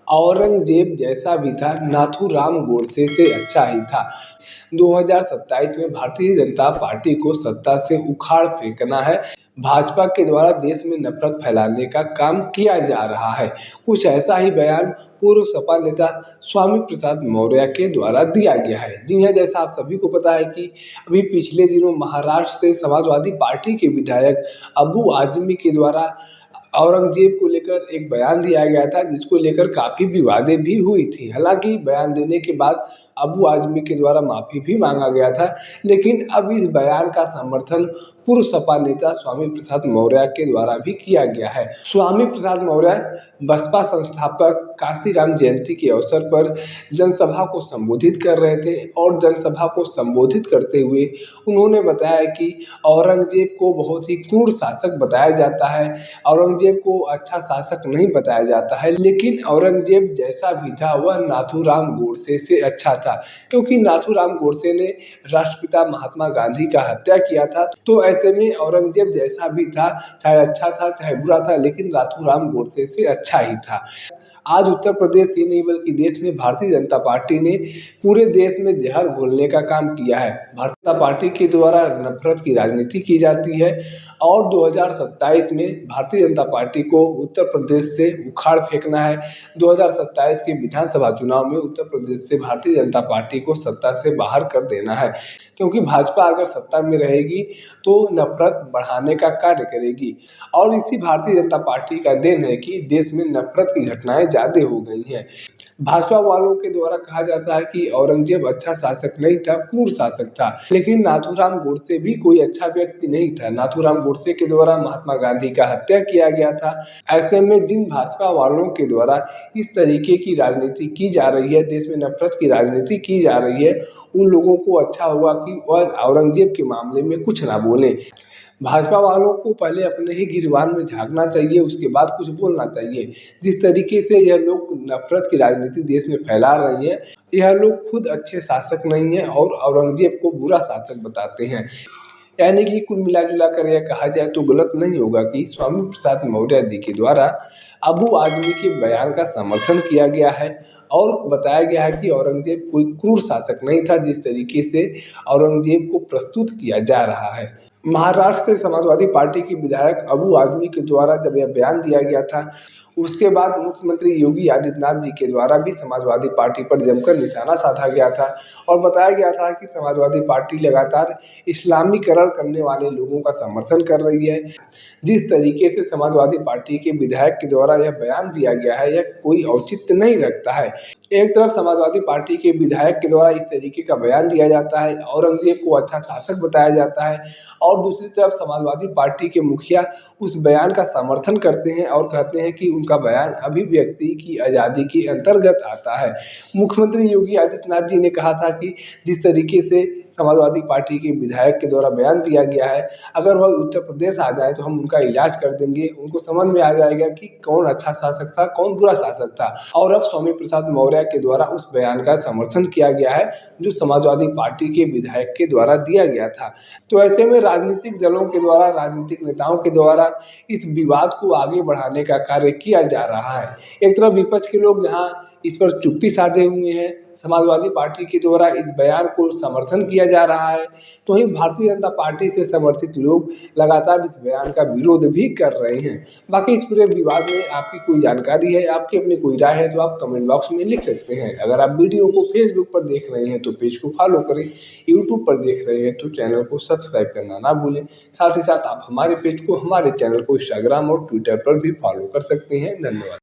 औरंगजेब जैसा भी था, नाथूराम गोडसे से अच्छा ही था। 2027 में भारतीय जनता पार्टी को सत्ता से उखाड़ फेंकना है। भाजपा के द्वारा देश में नफरत फैलाने का काम किया जा रहा है। कुछ ऐसा ही बयान पूर्व सपा नेता स्वामी प्रसाद मौर्य के द्वारा दिया गया है। जी हाँ, जैसा आप सभी को पता है कि अभी पिछले दिनों महाराष्ट्र से समाजवादी पार्टी के विधायक अबू आजमी के द्वारा औरंगजेब को लेकर एक बयान दिया गया था, जिसको लेकर काफ़ी विवादें भी हुई थी। हालांकि बयान देने के बाद अबू आजमी के द्वारा माफ़ी भी मांगा गया था, लेकिन अब इस बयान का समर्थन पूर्व सपा नेता स्वामी प्रसाद मौर्य के द्वारा भी किया गया है। स्वामी प्रसाद मौर्य बसपा संस्थापक काशीराम जयंती के अवसर पर जनसभा को संबोधित कर रहे थे और जनसभा को संबोधित करते हुए उन्होंने बताया कि औरंगजेब को बहुत ही क्रूर शासक बताया जाता है, औरंगजेब को अच्छा शासक नहीं बताया जाता है, लेकिन औरंगजेब जैसा भी था वह नाथूराम गोडसे से अच्छा था, क्योंकि नाथूराम गोडसे ने राष्ट्रपिता महात्मा गांधी का हत्या किया था। तो ऐसे में औरंगजेब जैसा भी था, चाहे अच्छा था चाहे बुरा था, लेकिन नाथूराम गोडसे से अच्छा ही था। आज उत्तर प्रदेश ही नहीं बल्कि देश में भारतीय जनता पार्टी ने पूरे देश में जहर घोलने का काम किया है। भारतीय जनता पार्टी के द्वारा नफरत की राजनीति की जाती है और 2027 में भारतीय जनता पार्टी को उत्तर प्रदेश से उखाड़ फेंकना है। 2027 के विधानसभा चुनाव में उत्तर प्रदेश से भारतीय जनता पार्टी को सत्ता से बाहर कर देना है, क्योंकि भाजपा अगर सत्ता में रहेगी तो नफरत बढ़ाने का कार्य करेगी। और इसी भारतीय जनता पार्टी का देन है कि देश में नफरत की घटनाएं ज़्यादा हो गई हैं। भाजपा वालों के द्वारा कहा जाता है कि औरंगजेब अच्छा शासक नहीं था, क्रूर शासक था, लेकिन नाथूराम गोडसे भी कोई अच्छा व्यक्ति नहीं था। नाथूराम गोडसे के द्वारा महात्मा गांधी का हत्या किया गया था। ऐसे में जिन भाजपा वालों के द्वारा इस तरीके की राजनीति की जा रही है, देश में नफरत की राजनीति की जा रही है, उन लोगों को अच्छा हुआ कि वह औरंगजेब के मामले में कुछ ना बोले। भाजपा वालों को पहले अपने ही गिरबान में झांकना चाहिए, उसके बाद कुछ बोलना चाहिए। जिस तरीके से यह लोग नफरत की राजनीति देश में फैला रही है, यह लोग खुद अच्छे शासक नहीं है और औरंगजेब को बुरा शासक बताते हैं। यानी कि कुल मिला जुला कर यह कहा जाए तो गलत नहीं होगा कि स्वामी प्रसाद मौर्य जी के द्वारा अबू आजमी के बयान का समर्थन किया गया है और बताया गया है कि औरंगजेब कोई क्रूर शासक नहीं था, जिस तरीके से औरंगजेब को प्रस्तुत किया जा रहा है। महाराष्ट्र से समाजवादी पार्टी के विधायक अबू आजमी के द्वारा जब यह बयान दिया गया था, उसके बाद मुख्यमंत्री योगी आदित्यनाथ जी के द्वारा भी समाजवादी पार्टी पर जमकर निशाना साधा गया था और बताया गया था कि समाजवादी पार्टी लगातार इस्लामीकरण करने वाले लोगों का समर्थन कर रही है। जिस तरीके से समाजवादी पार्टी के विधायक के द्वारा यह बयान दिया गया है, यह कोई औचित्य नहीं रखता है। एक तरफ समाजवादी पार्टी के विधायक के द्वारा इस तरीके का बयान दिया जाता है, औरंगजेब को अच्छा शासक बताया जाता है, और दूसरी तरफ समाजवादी पार्टी के मुखिया उस बयान का समर्थन करते हैं और कहते हैं कि उनका बयान अभिव्यक्ति की आज़ादी के अंतर्गत आता है। मुख्यमंत्री योगी आदित्यनाथ जी ने कहा था कि जिस तरीके से समाजवादी पार्टी के विधायक के द्वारा बयान दिया गया है, अगर वह उत्तर प्रदेश आ जाए तो हम उनका इलाज कर देंगे, उनको समझ में आ जाएगा कि कौन अच्छा शासक था कौन बुरा शासक था। और अब स्वामी प्रसाद मौर्य के द्वारा उस बयान का समर्थन किया गया है जो समाजवादी पार्टी के विधायक के द्वारा दिया गया था। तो ऐसे में राजनीतिक दलों के द्वारा, राजनीतिक नेताओं के द्वारा इस विवाद को आगे बढ़ाने का कार्य किया जा रहा है। एक तरफ विपक्ष के लोग जहाँ इस पर चुप्पी साधे हुए हैं, समाजवादी पार्टी के द्वारा इस बयान को समर्थन किया जा रहा है, तो वहीं भारतीय जनता पार्टी से समर्थित लोग लगातार इस बयान का विरोध भी कर रहे हैं। बाकी इस पूरे विवाद में आपकी कोई जानकारी है, आपकी अपनी कोई राय है तो आप कमेंट बॉक्स में लिख सकते हैं। अगर आप वीडियो को फेसबुक पर देख रहे हैं तो पेज को फॉलो करें, यूट्यूब पर देख रहे हैं तो चैनल को सब्सक्राइब करना ना भूलें। साथ ही साथ आप हमारे पेज को, हमारे चैनल को इंस्टाग्राम और ट्विटर पर भी फॉलो कर सकते हैं। धन्यवाद।